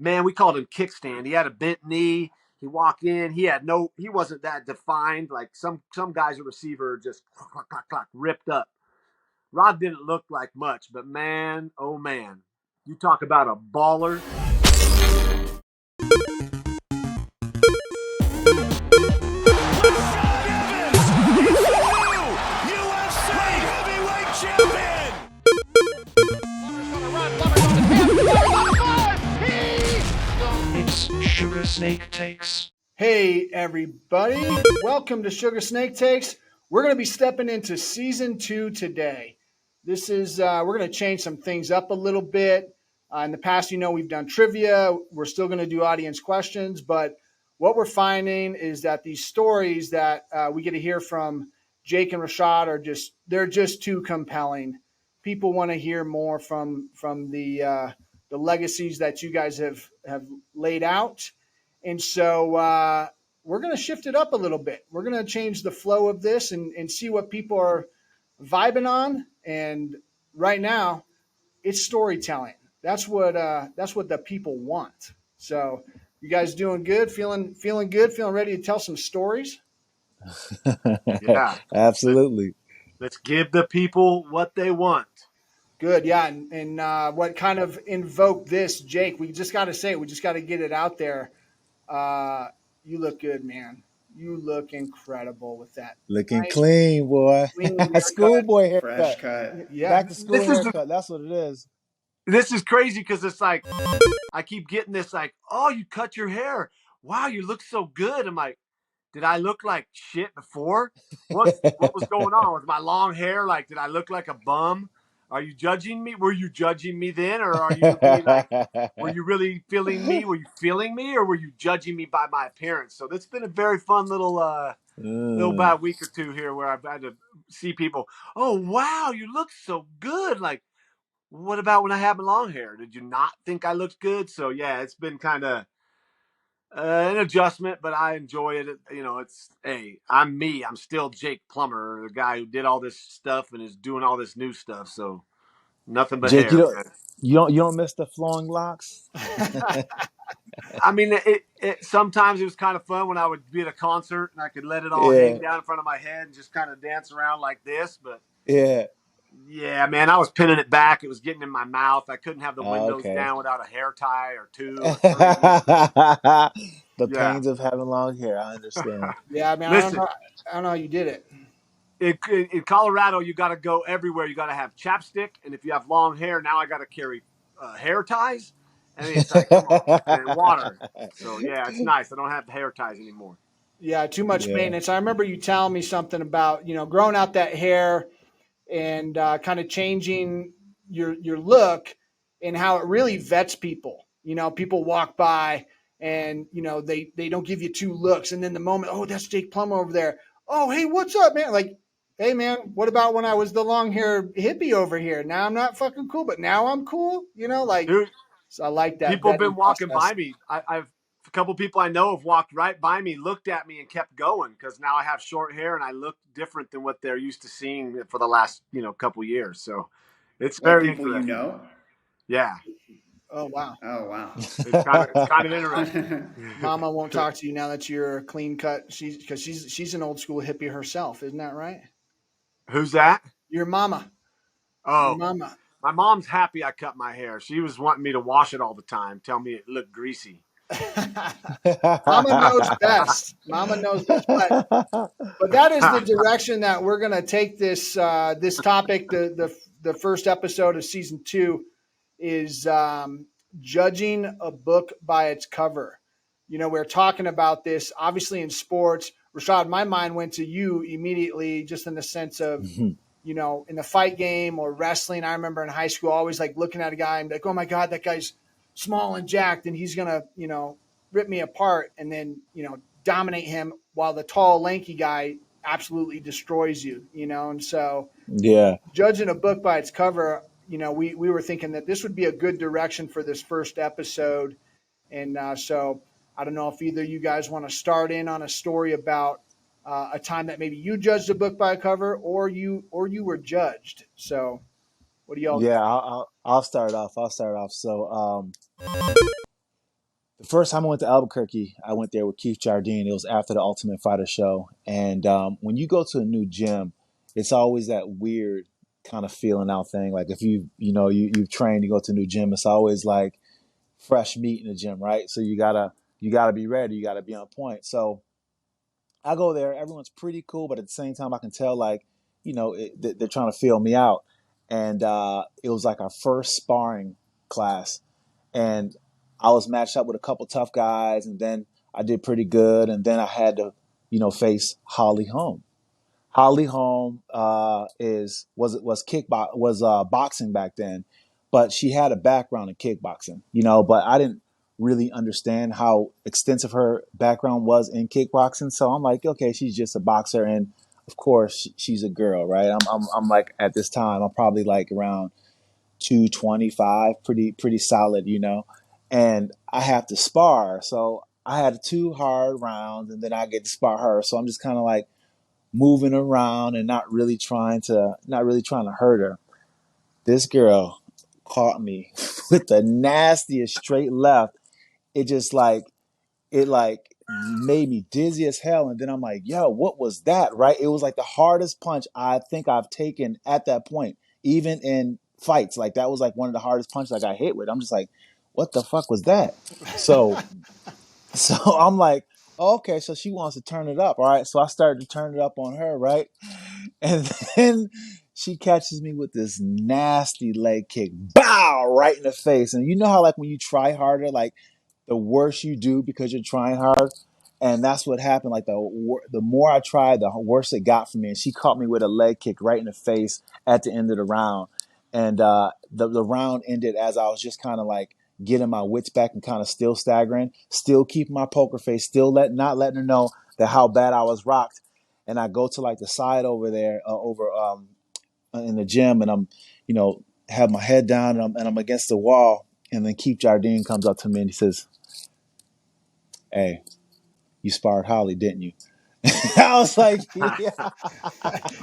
man, we called him kickstand. He had a bent knee. He walked in. He wasn't that defined. Like some guys, a receiver just clack, clack, clack, ripped up. Rod didn't look like much, but man, oh man, you talk about a baller. Sugar Snake Takes. Hey everybody, welcome to Sugar Snake Takes. We're going to be stepping into season 2 today. This is we're going to change some things up a little bit. In the past, we've done trivia. We're still going to do audience questions, but what we're finding is that these stories that we get to hear from Jake and Rashad they're just too compelling. People want to hear more from the legacies that you guys have laid out. And so we're going to shift it up a little bit. We're going to change the flow of this and see what people are vibing on. And right now, it's storytelling. That's what the people want. So you guys doing good? Feeling good? Feeling ready to tell some stories? Yeah, Absolutely. let's give the people what they want. Good, yeah. And what kind of invoked this, Jake? We just got to say it. We just got to get it out there. You look good, man. You look incredible with that. Looking clean, boy. Clean haircut. Schoolboy haircut. Fresh cut. Yeah. Back to school haircut. That's what it is. This is crazy because it's like I keep getting this like, oh, you cut your hair. Wow, you look so good. I'm like, did I look like shit before? What was going on with my long hair? Like, did I look like a bum? Are you judging me? Were you judging me then, or are you really like? Were you really feeling me? Were you feeling me, or were you judging me by my appearance? So it's been a very fun little bad week or two here where I've had to see people. Oh wow, you look so good. Like, what about when I had my long hair? Did you not think I looked good? So yeah, it's been kind of an adjustment, but I enjoy it. I'm me. I'm still Jake Plummer, the guy who did all this stuff and is doing all this new stuff. So nothing but Jake, hair. you don't miss the flowing locks? I mean, it sometimes it was kind of fun when I would be at a concert and I could let it all hang down in front of my head and just kind of dance around like this. But yeah, man, I was pinning it back. It was getting in my mouth. I couldn't have the windows down without a hair tie or two or three. The pains of having long hair. I understand. Yeah, I mean, I don't know how you did it. In Colorado, you got to go everywhere. You got to have chapstick, and if you have long hair, now I got to carry hair ties. And it's like, come on, and water. So yeah, it's nice. I don't have hair ties anymore. Yeah, too much maintenance. I remember you telling me something about growing out that hair and kind of changing your look and how it really vets people. People walk by and they don't give you two looks, and then the moment, oh, that's Jake Plummer over there. Oh, hey, what's up, man? Like, hey, man, what about when I was the long hair hippie over here? Now I'm not fucking cool, but now I'm cool. Dude, so I like that. People have been walking by me. I've a couple people I know have walked right by me, looked at me, and kept going because now I have short hair and I look different than what they're used to seeing for the last couple years. So it's very people interesting. Yeah. Oh wow. It's kind of interesting. Mama won't talk to you now that you're clean cut. She's an old school hippie herself, isn't that right? Who's that? Your mama. Oh, your mama. My mom's happy I cut my hair. She was wanting me to wash it all the time, tell me it looked greasy. Mama knows best. Mama knows best. But that is the direction that we're going to take this this topic. The first episode of season 2 is judging a book by its cover. We're talking about this obviously in sports. Rashad, my mind went to you immediately, just in the sense of in the fight game or wrestling. I remember in high school always like looking at a guy and be like, oh my God, that guy's small and jacked and he's gonna rip me apart, and then dominate him while the tall lanky guy absolutely destroys you. And so judging a book by its cover, we were thinking that this would be a good direction for this first episode. And so I don't know if either you guys want to start in on a story about a time that maybe you judged a book by a cover or you were judged. So what do y'all I'll start off. So first time I went to Albuquerque, I went there with Keith Jardine. It was after the Ultimate Fighter show. And when you go to a new gym, it's always that weird kind of feeling out thing. Like if you've trained, you go to a new gym, it's always like fresh meat in the gym, right? So you gotta be ready, you gotta be on point. So I go there, everyone's pretty cool, but at the same time I can tell like, they're trying to feel me out. And it was like our first sparring class. And I was matched up with a couple tough guys, and then I did pretty good, and then I had to, face Holly Holm. Holly Holm was boxing back then, but she had a background in kickboxing, But I didn't really understand how extensive her background was in kickboxing, so I'm like, okay, she's just a boxer, and of course she's a girl, right? I'm like at this time I'm probably like around 225, pretty solid, And I have to spar, so I had 2 hard rounds, and then I get to spar her. So I'm just kind of like moving around and not really trying to hurt her. This girl caught me with the nastiest straight left. It just like made me dizzy as hell. And then I'm like, yo, what was that? Right? It was like the hardest punch I think I've taken at that point, even in fights. Like that was like one of the hardest punches I got hit with. I'm just like, what the fuck was that? So so I'm like, oh, okay, so she wants to turn it up. All right. So I started to turn it up on her, right? And then she catches me with this nasty leg kick, bow, right in the face. And you know how like when you try harder, like the worse you do because you're trying hard. And that's what happened. Like the more I tried, the worse it got for me. And she caught me with a leg kick right in the face at the end of the round. And the round ended as I was just kind of like getting my wits back and kind of still staggering, still keeping my poker face, still not letting her know that how bad I was rocked. And I go to like the side over there, in the gym, and I'm, have my head down, and I'm against the wall. And then Keith Jardine comes up to me and he says, "Hey, you sparred Holly, didn't you?" I was like, "Yeah."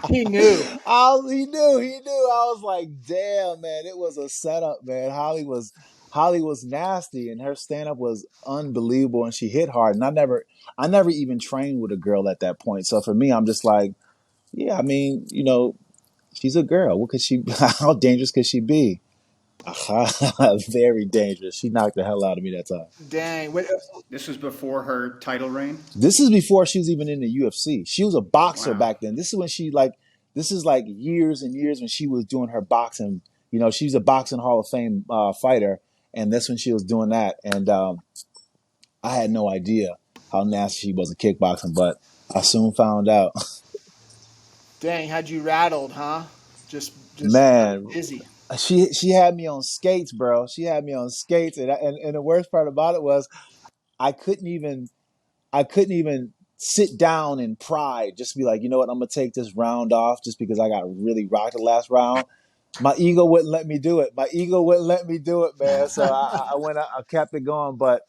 He knew. He knew. I was like, "Damn, man, it was a setup, man." Holly was nasty, and her stand up was unbelievable, and she hit hard. And I never even trained with a girl at that point. So for me, I'm just like, yeah, I mean, she's a girl. What could she? How dangerous could she be? Very dangerous. She knocked the hell out of me that time. Dang. This was before her title reign. This is before she was even in the UFC. She was a boxer Wow. back then. This is when this is like years and years when she was doing her boxing. She's a boxing Hall of Fame fighter, and that's when she was doing that. And I had no idea how nasty she was at kickboxing, but I soon found out. Dang, had you rattled, huh? Just Man, dizzy. she had me on skates, bro. She had me on skates, and the worst part about it was I couldn't even sit down in pride, just be like, you know what, I'm gonna take this round off just because I got really rocked the last round. My ego wouldn't let me do it. Man. So I went out, I kept it going, but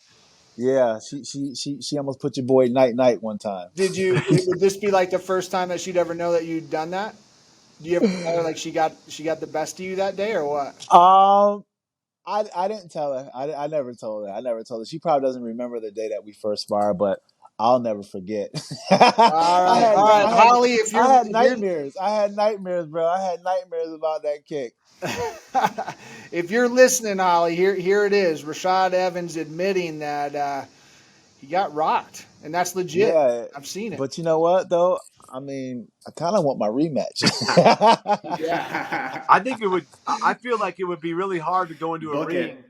yeah, she almost put your boy night night one time. Would this be like the first time that she'd ever know that you'd done that? Do you ever tell her like she got the best of you that day or what? Um, I didn't tell her. I never told her. She probably doesn't remember the day that we first sparred, but I'll never forget. All right, Holly. I had nightmares. I had nightmares, bro. I had nightmares about that kick. If you're listening, Holly, here it is. Rashad Evans admitting that he got rocked, and that's legit. Yeah, I've seen it. but you know what though? I mean, I kind of want my rematch. Yeah. I think it would. I feel like it would be really hard to go into a Book ring it.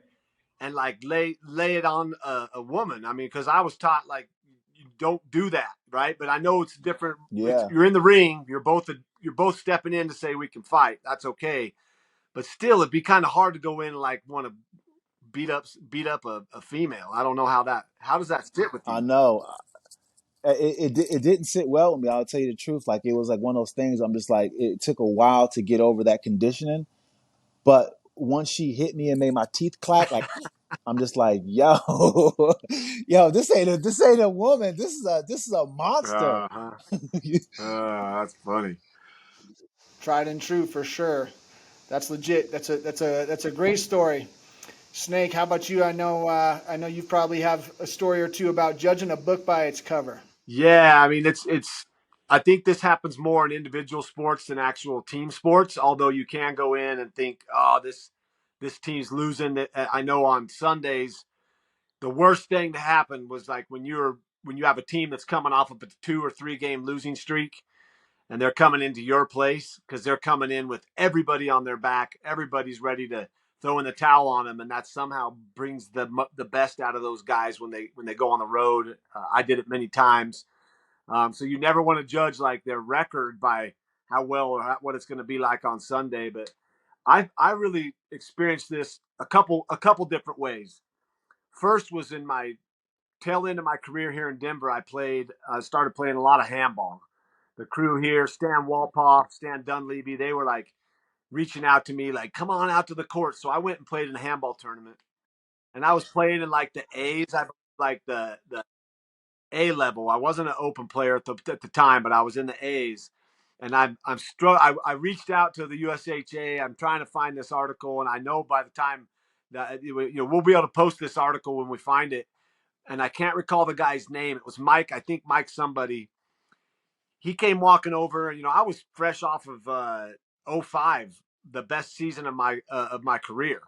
and like lay it on a woman. I mean, because I was taught like you don't do that, right? But I know it's different. Yeah. You're in the ring. You're both stepping in to say we can fight. That's okay. But still, it'd be kind of hard to go in and like want to beat up a female. I don't know how does that sit with you? I know. It didn't sit well with me. I'll tell you the truth. Like it was like one of those things. I'm just like it took a while to get over that conditioning, but once she hit me and made my teeth clack, like I'm just like, yo, this ain't a woman. This is a monster. That's funny. Tried and true for sure. That's legit. That's a great story. Snake, how about you? I know you probably have a story or two about judging a book by its cover. Yeah, I mean it's I think this happens more in individual sports than actual team sports, although you can go in and think, "Oh, this team's losing." I know on Sundays, the worst thing to happen was like when you have a team that's coming off of a 2 or 3 game losing streak and they're coming into your place because they're coming in with everybody on their back. Everybody's ready to throw in the towel on them, and that somehow brings the best out of those guys when they go on the road. I did it many times. So you never want to judge like their record by how well or what it's going to be like on Sunday. But I really experienced this a couple different ways. First was in my tail end of my career here in Denver. I started playing a lot of handball. The crew here, Stan Walpoff, Stan Dunleavy, they were like reaching out to me, like, come on out to the court. So I went and played in a handball tournament. And I was playing in like the A's, like the A level. I wasn't an open player at the time, but I was in the A's. And I reached out to the USHA. I'm trying to find this article, and I know by the time that we'll be able to post this article when we find it. And I can't recall the guy's name. It was Mike. I think Mike somebody. He came walking over. I was fresh off of '05, the best season of my career,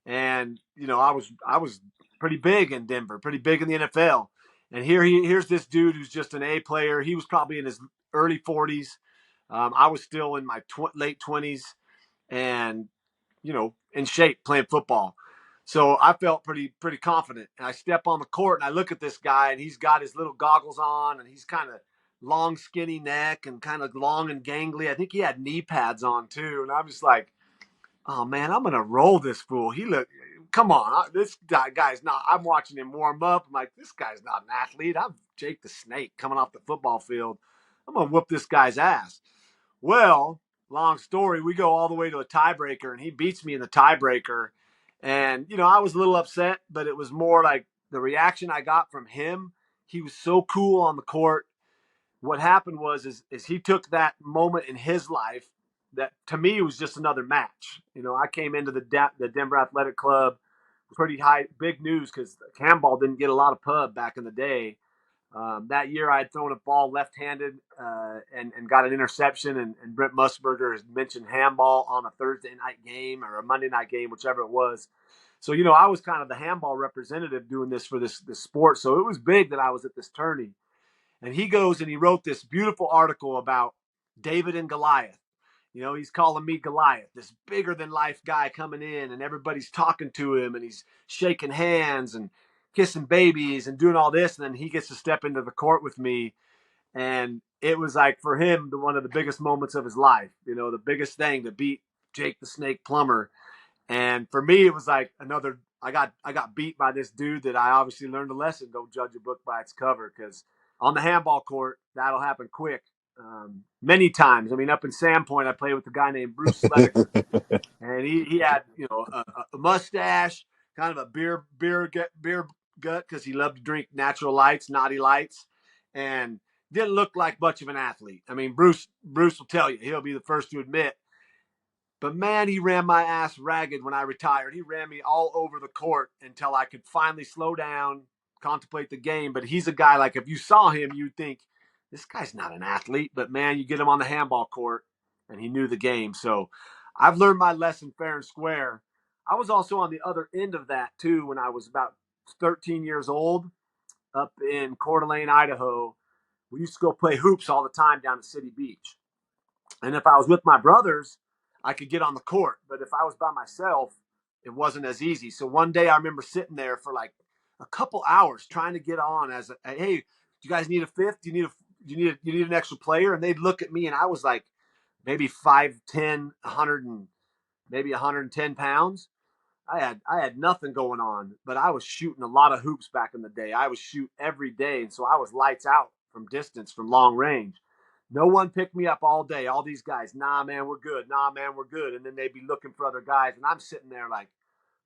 and I was pretty big in Denver, pretty big in the NFL. And here's this dude who's just an A player. He was probably in his early 40s. I was still in my late 20s, and in shape playing football. So I felt pretty confident. And I step on the court and I look at this guy, and he's got his little goggles on, and he's kind of long, skinny neck and kind of long and gangly. I think he had knee pads on too. And I'm just like, oh man, I'm gonna roll this fool. Come on, this guy's not. I'm watching him warm up. I'm like, this guy's not an athlete. I'm Jake the Snake coming off the football field. I'm gonna whoop this guy's ass. Well, long story, we go all the way to a tiebreaker, and he beats me in the tiebreaker. And I was a little upset, but it was more like the reaction I got from him. He was so cool on the court. What happened is he took that moment in his life that to me was just another match. I came into the Denver Athletic Club pretty high, big news because handball didn't get a lot of pub back in the day. That year, I had thrown a ball left-handed and got an interception, and Brent Musburger has mentioned handball on a Thursday night game or a Monday night game, whichever it was. So, I was kind of the handball representative doing this for this sport. So it was big that I was at this tourney. And he goes and he wrote this beautiful article about David and Goliath. He's calling me Goliath, this bigger than life guy coming in, and everybody's talking to him, and he's shaking hands and kissing babies and doing all this. And then he gets to step into the court with me. And it was like for him, one of the biggest moments of his life, the biggest thing to beat Jake the Snake Plummer. And for me, it was like I got beat by this dude that I obviously learned a lesson. Don't judge a book by its cover, because on the handball court, that'll happen quick. Many times. I mean, up in Sandpoint, I played with a guy named Bruce Sledeker, and he had a mustache, kind of a beer gut because he loved to drink natural lights, naughty lights, and didn't look like much of an athlete. I mean, Bruce will tell you, he'll be the first to admit. But man, he ran my ass ragged when I retired. He ran me all over the court until I could finally slow down, contemplate the game. But he's a guy, like, if you saw him, you'd think, this guy's not an athlete. But man, you get him on the handball court, and he knew the game. So I've learned my lesson fair and square. I was also on the other end of that, too, when I was about 13 years old up in Coeur d'Alene, Idaho. We used to go play hoops all the time down at City Beach. And if I was with my brothers, I could get on the court. But if I was by myself, it wasn't as easy. So one day I remember sitting there for like a couple hours trying to get on hey, do you guys need a fifth? Do you need an extra player? And they'd look at me, and I was like maybe 5'10", 100 and maybe 110 pounds. I had nothing going on, but I was shooting a lot of hoops back in the day. I was shoot every day, and so I was lights out from distance, from long range. No one picked me up all day. All these guys, nah, man, we're good. Nah, man, we're good. And then they'd be looking for other guys, and I'm sitting there like,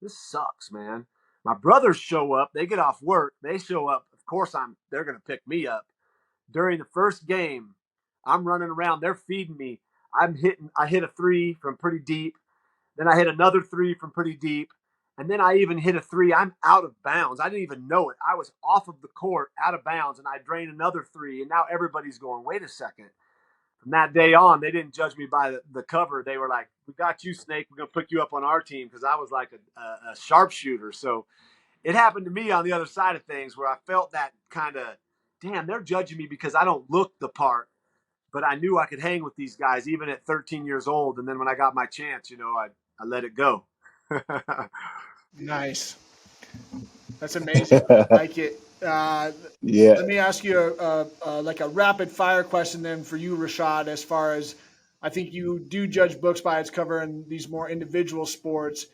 this sucks, man. My brothers show up. They get off work. They show up. Of course, they're going to pick me up. During the first game, I'm running around. They're feeding me. I hit a three from pretty deep. Then I hit another three from pretty deep. And then I even hit a three. I'm out of bounds. I didn't even know it. I was off of the court, out of bounds, and I drained another three. And now everybody's going, wait a second. From that day on, they didn't judge me by the cover. They were like, we got you, Snake. We're going to put you up on our team, because I was like a sharpshooter. So it happened to me on the other side of things, where I felt that kind of, damn, they're judging me because I don't look the part. But I knew I could hang with these guys even at 13 years old. And then when I got my chance, I let it go. Nice. That's amazing. I like it. Yeah. Let me ask you a rapid fire question then for you, Rashad, as far as I think you do judge books by its cover in these more individual sports.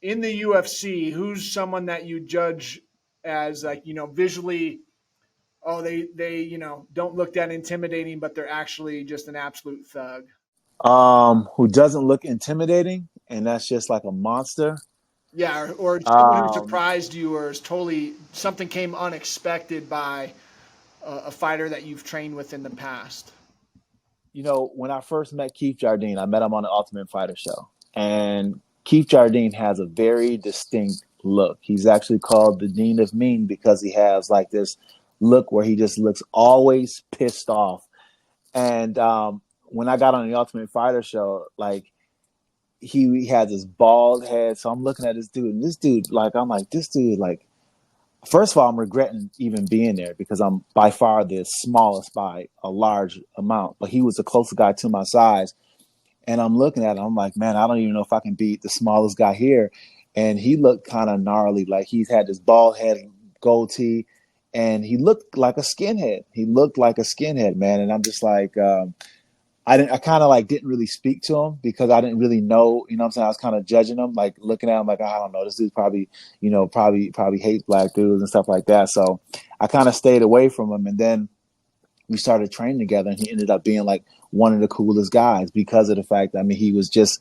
In the UFC, who's someone that you judge as visually, they don't look that intimidating, but they're actually just an absolute thug? Who doesn't look intimidating, and that's just like a monster. Yeah, or someone who surprised you, or is totally something came unexpected by a fighter that you've trained with in the past. When I first met Keith Jardine, I met him on the Ultimate Fighter show, and Keith Jardine has a very distinct look. He's actually called the Dean of Mean because he has like this look where he just looks always pissed off. And when I got on the Ultimate Fighter show, like he had this bald head. So I'm looking at this dude, and this dude, like, I'm like, this dude, like, first of all, I'm regretting even being there because I'm by far the smallest by a large amount. But he was the closest guy to my size. And I'm looking at him, I'm like, man, I don't even know if I can beat the smallest guy here. And he looked kind of gnarly. Like, he's had this bald head, goatee, and he looked like a skinhead. He looked like a skinhead, man. And I'm just like, I kind of like didn't really speak to him because I didn't really know, what I'm saying? I was kind of judging him, like looking at him like, I don't know, this dude's probably, probably hates black dudes and stuff like that. So I kind of stayed away from him. And then we started training together, and he ended up being like one of the coolest guys because of the fact that, I mean, he was just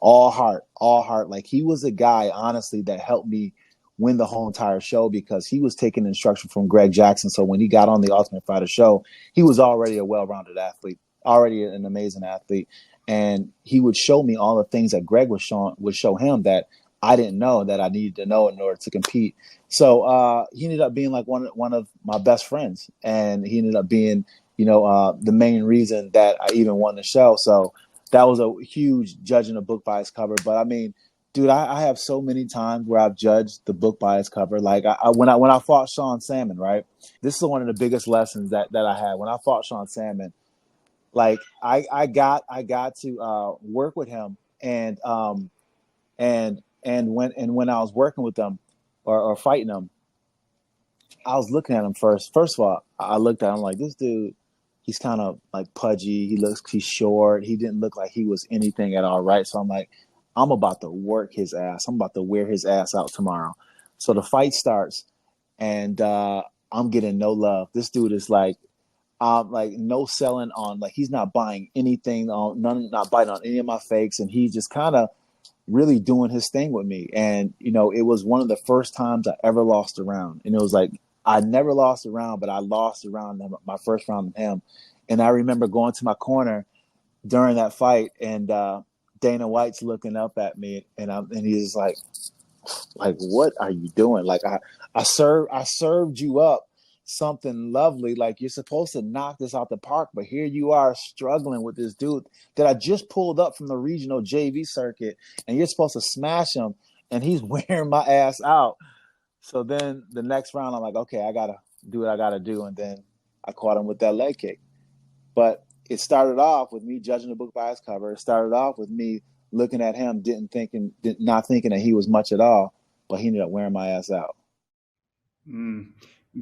all heart. Like, he was a guy, honestly, that helped me win the whole entire show because he was taking instruction from Greg Jackson. So when he got on the Ultimate Fighter show, he was already a well-rounded athlete, already an amazing athlete. And he would show me all the things that Greg would show him that I didn't know that I needed to know in order to compete. So he ended up being like one of my best friends, and he ended up being, the main reason that I even won the show. So that was a huge judging a book by its cover. But I mean, dude, I have so many times where I've judged the book by its cover. Like when I fought Sean Salmon, right? This is one of the biggest lessons that I had when I fought Sean Salmon. Like I got to work with him, and when I was working with them or fighting them, I was looking at him first. First of all, I looked at him like, this dude, he's kind of like pudgy. He's short. He didn't look like he was anything at all, right? So I'm like, I'm about to work his ass. I'm about to wear his ass out tomorrow. So the fight starts, and I'm getting no love. This dude is like no selling on, like, he's not buying anything on, not biting on any of my fakes, and he's just kind of really doing his thing with me. And it was one of the first times I ever lost a round, and it was like I never lost a round, but I lost a round, my first round with him. And I remember going to my corner during that fight, and Dana White's looking up at me, and he's like, what are you doing? Like, I served you up something lovely. Like, you're supposed to knock this out the park, but here you are struggling with this dude that I just pulled up from the regional JV circuit, and you're supposed to smash him, and he's wearing my ass out. So then the next round, I'm like, okay, I gotta do what I gotta do, and then I caught him with that leg kick. But it started off with me judging the book by its cover. It started off with me looking at him, not thinking that he was much at all, but he ended up wearing my ass out.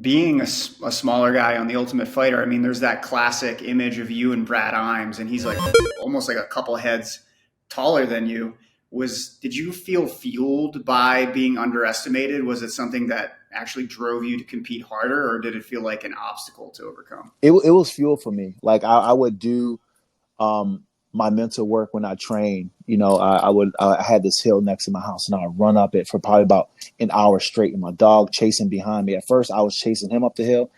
Being a smaller guy on The Ultimate Fighter, I mean, there's that classic image of you and Brad Imes, and he's like almost like a couple heads taller than you. Did you feel fueled by being underestimated? Was it something that actually drove you to compete harder, or did it feel like an obstacle to overcome? It was fuel for me. Like, I would do my mental work when I train. I had this hill next to my house, and I would run up it for probably about an hour straight, and my dog chasing behind me. At first, I was chasing him up the hill,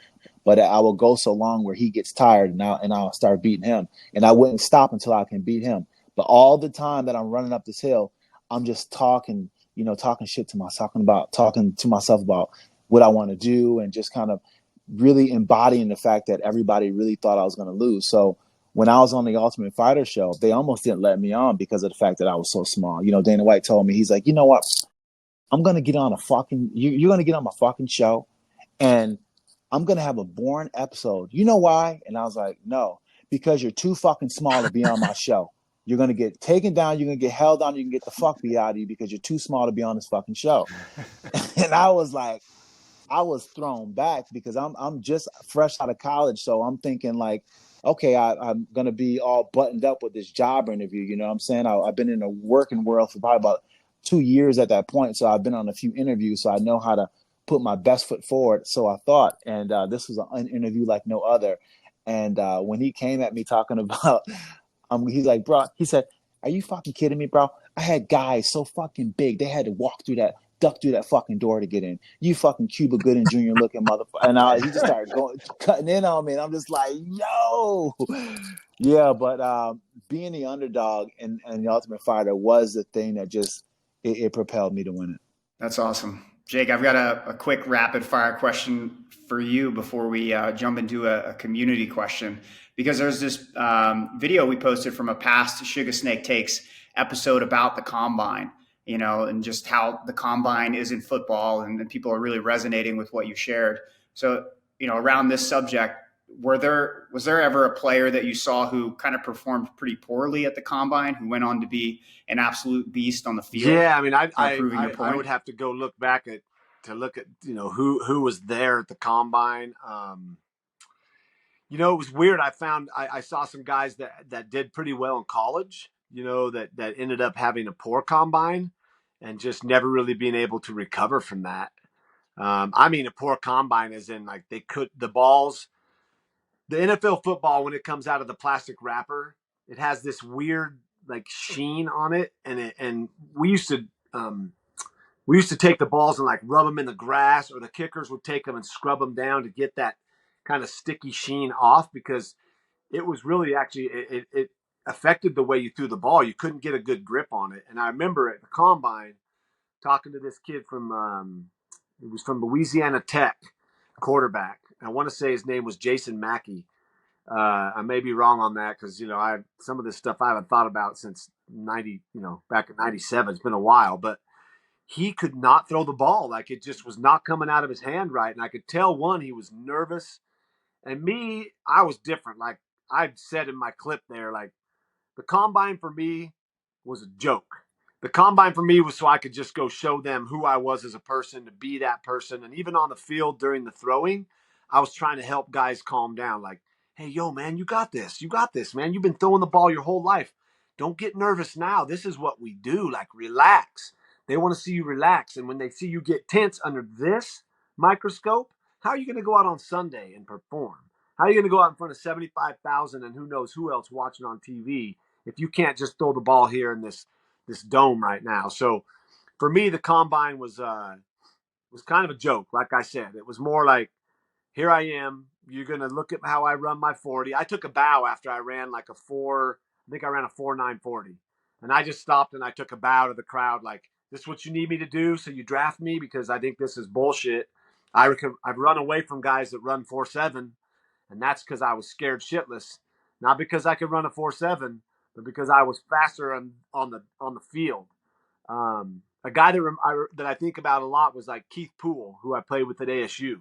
but I will go so long where he gets tired, and I'll start beating him, and I wouldn't stop until I can beat him. But all the time that I'm running up this hill, I'm just talking, talking shit to myself, talking to myself about what I want to do, and just kind of really embodying the fact that everybody really thought I was going to lose. So when I was on the Ultimate Fighter show, they almost didn't let me on because of the fact that I was so small. Dana White told me, he's like, you know what? I'm going to get on you're going to get on my fucking show, and I'm going to have a boring episode. You know why? And I was like, no, because you're too fucking small to be on my show. You're going to get taken down. You're going to get held down. You can get the fuck beat out of you because you're too small to be on this fucking show. And I was like, I was thrown back because I'm just fresh out of college. So I'm thinking like, okay, I'm going to be all buttoned up with this job interview. You know what I'm saying? I've been in the working world for probably about 2 years at that point. So I've been on a few interviews. So I know how to put my best foot forward. So I thought, and this was an interview like no other. And when he came at me talking about, he's like, bro, he said, are you fucking kidding me, bro? I had guys so fucking big. They had to duck through that fucking door to get in. You fucking Cuba Gooding Jr. looking motherfucker. And he just started cutting in on me. And I'm just like, yo. Yeah, but being the underdog and the Ultimate Fighter was the thing that just, it propelled me to win it. That's awesome. Jake, I've got a quick rapid fire question for you before we jump into a community question, because there's this video we posted from a past Suga Snake Takes episode about the combine, and just how the combine is in football, and people are really resonating with what you shared. So, around this subject, was there ever a player that you saw who kind of performed pretty poorly at the combine, who went on to be an absolute beast on the field? Yeah, I mean, I would have to go look back to look at who was there at the combine. It was weird. I saw some guys that did pretty well in college. That ended up having a poor combine and just never really being able to recover from that. I mean, a poor combine is in like the balls. The NFL football, when it comes out of the plastic wrapper, it has this weird like sheen on it, and we used to take the balls and like rub them in the grass, or the kickers would take them and scrub them down to get that kind of sticky sheen off, because it was really actually it affected the way you threw the ball. You couldn't get a good grip on it. And I remember at the combine talking to this kid from it was from Louisiana Tech, quarterback. I want to say his name was Jason Mackey. I may be wrong on that because some of this stuff I haven't thought about since back in '97. It's been a while, but he could not throw the ball. Like, it just was not coming out of his hand right, and I could tell he was nervous, and me, I was different. Like I said in my clip there, like the combine for me was a joke. The combine for me was so I could just go show them who I was as a person, to be that person. And even on the field during the throwing, I was trying to help guys calm down. Like, hey, yo, man, you got this. You got this, man. You've been throwing the ball your whole life. Don't get nervous now. This is what we do. Like, relax. They want to see you relax. And when they see you get tense under this microscope, how are you going to go out on Sunday and perform? How are you going to go out in front of 75,000 and who knows who else watching on TV if you can't just throw the ball here in this dome right now? So for me, the combine was kind of a joke. Like I said, it was more like, here I am. You're going to look at how I run my 40. I took a bow after I ran like I think I ran a 4.940. And I just stopped and I took a bow to the crowd like, this is what you need me to do, so you draft me, because I think this is bullshit. I've run away from guys that run 4.7, and that's because I was scared shitless. Not because I could run a 4.7, but because I was faster on the field. A guy that I think about a lot was like Keith Poole, who I played with at ASU.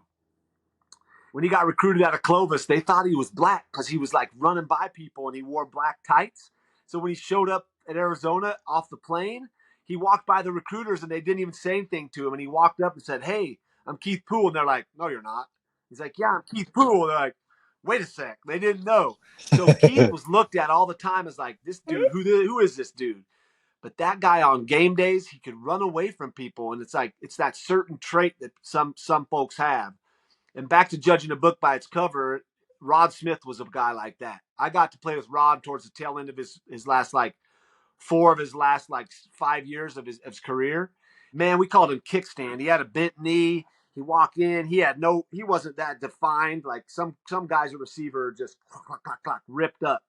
When he got recruited out of Clovis, they thought he was black because he was like running by people and he wore black tights. So when he showed up at Arizona off the plane, he walked by the recruiters and they didn't even say anything to him. And he walked up and said, "Hey, I'm Keith Poole." And they're like, "No, you're not." He's like, "Yeah, I'm Keith Poole." They're like, "Wait a sec." They didn't know. So Keith was looked at all the time as like, this dude, who is this dude? But that guy on game days, he could run away from people. And it's like, it's that certain trait that some folks have. And back to judging a book by its cover, Rod Smith was a guy like that. I got to play with Rod towards the tail end of his last like 4 of his last like 5 years of his career. Man, we called him kickstand. He had a bent knee. He walked in. He wasn't that defined. Like some guys at receiver just clack, clack, clack, ripped up.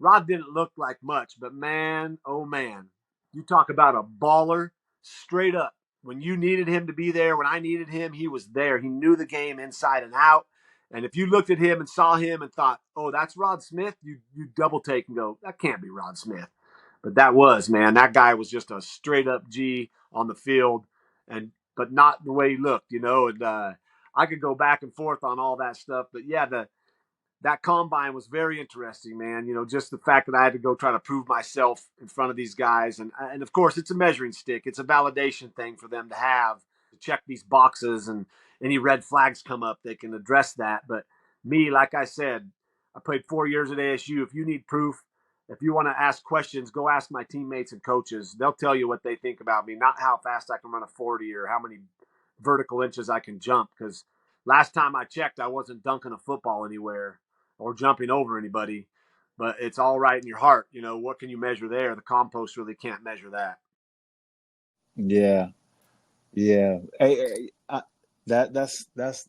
Rod didn't look like much, but man, oh man, you talk about a baller. straight up. When you needed him to be there, when I needed him, he was there. He knew the game inside and out. And if you looked at him and saw him and thought, "Oh, that's Rod Smith," you double take and go, "That can't be Rod Smith." But that was, man. That guy was just a straight up G on the field, but not the way he looked, And I could go back and forth on all that stuff, but yeah, that combine was very interesting, man. Just the fact that I had to go try to prove myself in front of these guys. And of course, it's a measuring stick. It's a validation thing for them to have to check these boxes, and any red flags come up, they can address that. But me, like I said, I played 4 years at ASU. If you need proof, if you want to ask questions, go ask my teammates and coaches. They'll tell you what they think about me, not how fast I can run a 40 or how many vertical inches I can jump. Because last time I checked, I wasn't dunking a football anywhere or jumping over anybody, but it's all right in your heart. What can you measure there? The compost really can't measure that. Yeah. Yeah. That's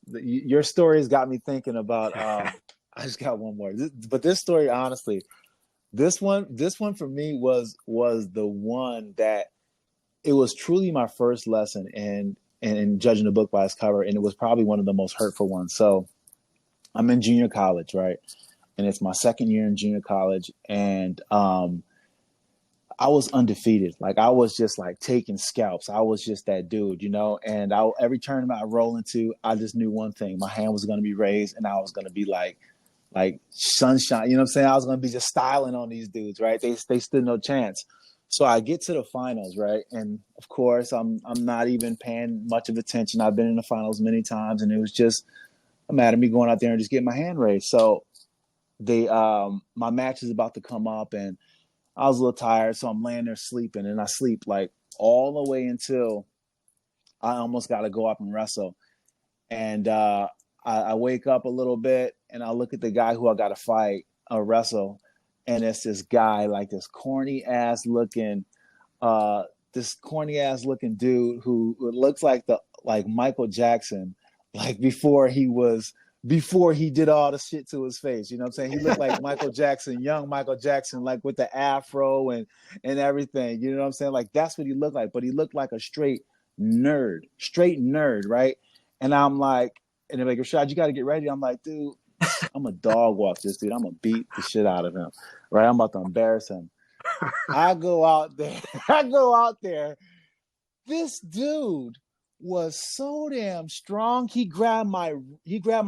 your story has got me thinking about, I just got one more, but this story, honestly, this one for me was the one that it was truly my first lesson in judging a book by its cover. And it was probably one of the most hurtful ones. So I'm in junior college, right? And it's my second year in junior college. And I was undefeated. Like, I was just like taking scalps. I was just that dude, and every tournament I roll into, I just knew one thing. My hand was going to be raised and I was going to be like sunshine. You know what I'm saying? I was going to be just styling on these dudes, right? They stood no chance. So I get to the finals, right? And of course, I'm not even paying much of attention. I've been in the finals many times, and it was just a matter of me going out there and just getting my hand raised. So my match is about to come up, and I was a little tired, so I'm laying there sleeping, and I sleep like all the way until I almost got to go up and wrestle. And I wake up a little bit, and I look at the guy who I got to fight or wrestle, and it's this guy, like this corny ass looking dude who looks like Michael Jackson, like before he did all the shit to his face. You know what I'm saying? He looked like Michael Jackson, young Michael Jackson, like with the afro and everything. You know what I'm saying? Like, that's what he looked like. But he looked like a straight nerd, right? And I'm like, and they're like, Rashad, you got to get ready. I'm like, dude, I'm a dog walk this dude. I'm going to beat the shit out of him, right? I'm about to embarrass him. I go out there. This dude was so damn strong. He grabbed my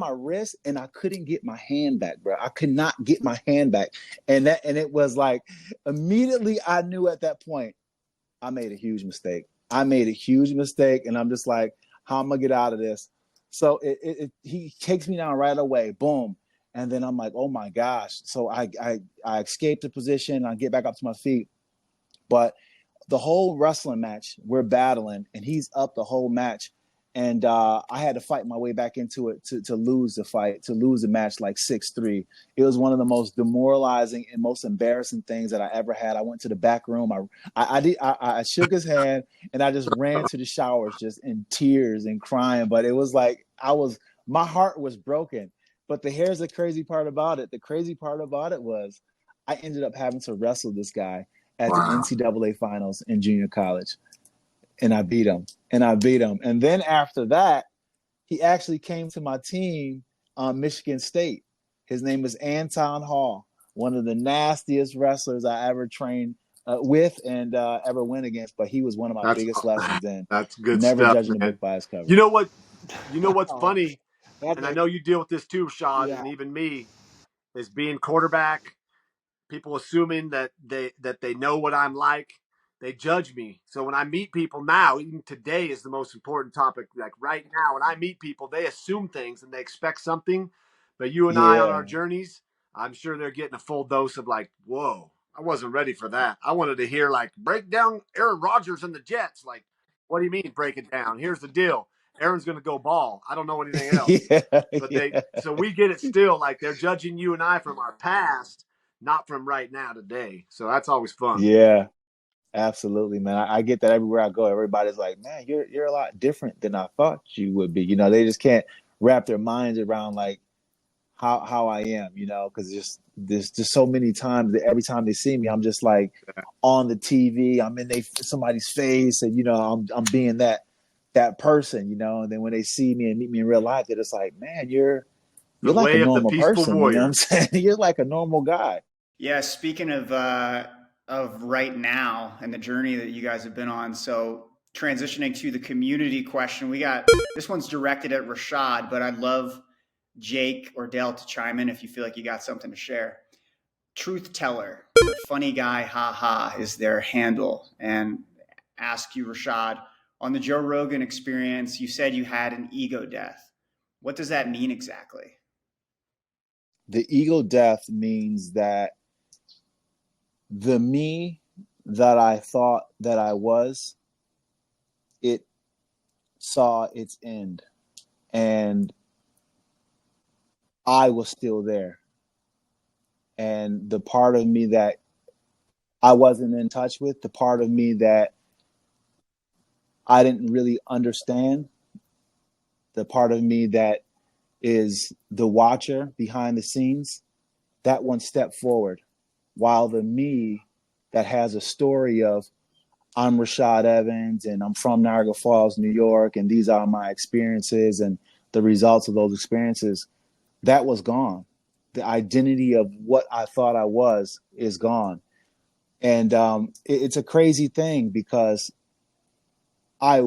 wrist, and I couldn't get my hand back, bro. I could not get my hand back. And it was like, immediately I knew at that point I made a huge mistake. And I'm just like, how am I gonna get out of this? So he takes me down right away. Boom. And then I'm like, oh my gosh. So I escaped the position. I get back up to my feet. But the whole wrestling match, we're battling, and he's up the whole match. And I had to fight my way back into it to lose the match like 6-3. It was one of the most demoralizing and most embarrassing things that I ever had. I went to the back room. I shook his hand, and I just ran to the showers just in tears and crying. But it was like my heart was broken. But here's the crazy part about it. The crazy part about it was I ended up having to wrestle this guy at the NCAA finals in junior college. And I beat him. And then after that, he actually came to my team on Michigan State. His name is Anton Hall, one of the nastiest wrestlers I ever trained with and ever went against. But he was one of my biggest lessons in. That's good Never stuff, judging man. a book by its cover. You know what's funny, and I know you deal with this too, Rashad, and even me, is being quarterback. People assuming that they know what I'm like. They judge me. So when I meet people now, even today is the most important topic. Like right now, when I meet people, they assume things and they expect something. But you and I on our journeys, I'm sure they're getting a full dose of like, whoa, I wasn't ready for that. I wanted to hear like, break down Aaron Rodgers and the Jets. Like, what do you mean break it down? Here's the deal. Aaron's going to go ball. I don't know anything else. So we get it still. Like, they're judging you and I from our past, not from right now today. So that's always fun. Yeah. Absolutely, man. I get that everywhere I go. Everybody's like, man, you're a lot different than I thought you would be. They just can't wrap their minds around like how I am, because just there's just so many times that every time they see me, I'm just like on the TV, I'm in somebody's face, and I'm being that person, and then when they see me and meet me in real life, they're just like, man, you're The like a way of the normal peaceful person, you know what warrior. I'm saying? You're like a normal guy. Yeah, speaking of right now and the journey that you guys have been on, so transitioning to the community question, we got this one's directed at Rashad, but I'd love Jake or Dale to chime in if you feel like you got something to share. Truth teller, funny guy, haha, is their handle. And ask you, Rashad, on the Joe Rogan experience, you said you had an ego death. What does that mean exactly? The ego death means that the me that I thought that I was, it saw its end, and I was still there. And the part of me that I wasn't in touch with, the part of me that I didn't really understand, the part of me that is the watcher behind the scenes, that one stepped forward. While the me that has a story of, I'm Rashad Evans and I'm from Niagara Falls, New York, and these are my experiences and the results of those experiences, that was gone. The identity of what I thought I was is gone. And it's a crazy thing because I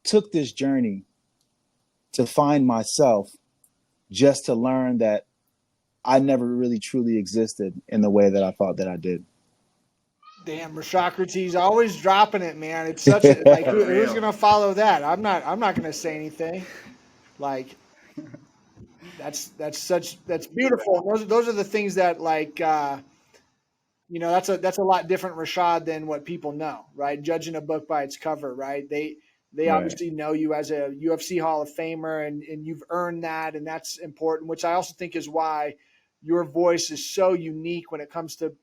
took this journey to find myself, just to learn that I never really truly existed in the way that I thought that I did. Damn, Rashocrates always dropping it, man. It's such a like who's gonna follow that? I'm not gonna say anything. Like that's beautiful. Those are the things that like that's a lot different, Rashad, than what people know, right? Judging a book by its cover, right? They Right. obviously know you as a UFC Hall of Famer, and you've earned that, and that's important. Which I also think is why your voice is so unique when it comes to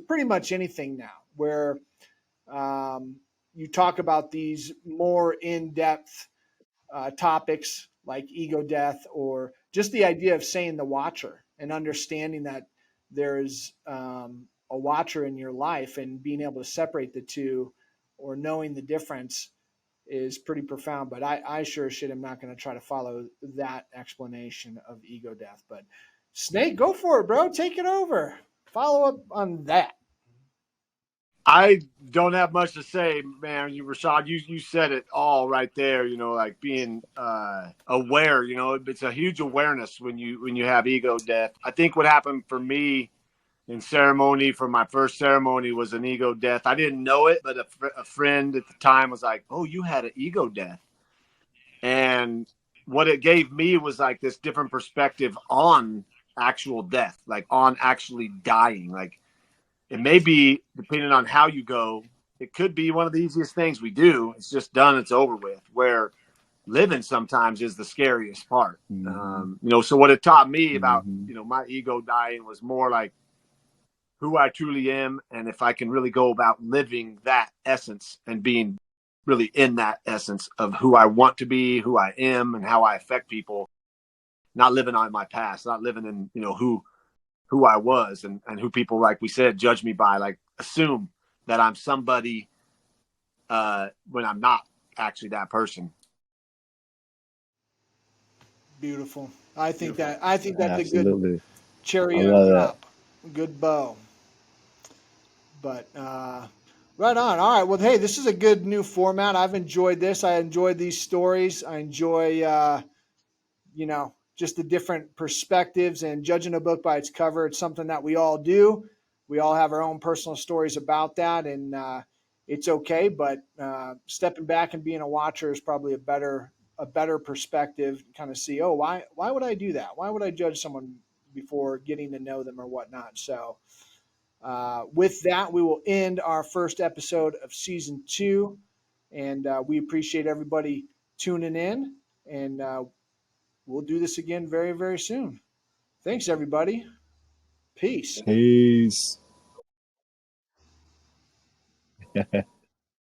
pretty much anything now, where you talk about these more in depth topics like ego death, or just the idea of saying the watcher and understanding that there's a watcher in your life, and being able to separate the two or knowing the difference is pretty profound. But I sure as shit am not going to try to follow that explanation of ego death. But Snake, go for it, bro. Take it over. Follow up on that. I don't have much to say, man. Rashad, you said it all right there. Like being aware. It's a huge awareness when you have ego death. I think what happened for me in ceremony, for my first ceremony, was an ego death. I didn't know it, but a friend at the time was like, "Oh, you had an ego death," and what it gave me was like this different perspective on actual death, like on actually dying, like. It may be, depending on how you go, it could be one of the easiest things we do. It's just done, it's over with. Where living sometimes is the scariest part. Mm-hmm. So what it taught me about, Mm-hmm. my ego dying was more like who I truly am. And if I can really go about living that essence and being really in that essence of who I want to be, who I am, and how I affect people, not living on my past, not living in, who I was, and who people, like we said, judge me by, like assume that I'm somebody when I'm not actually that person. Beautiful. I think that's a good Absolutely. I cherry on love that. top. Good bow. But right on. All right. Well, hey, this is a good new format. I've enjoyed this. I enjoyed these stories. I enjoy, just the different perspectives and judging a book by its cover. It's something that we all do. We all have our own personal stories about that, and it's okay. But stepping back and being a watcher is probably a better perspective. Kind of see, oh, why would I do that? Why would I judge someone before getting to know them or whatnot? So. With that, we will end our first episode of season 2, and we appreciate everybody tuning in, and we'll do this again very, very soon. Thanks, everybody. Peace. Peace.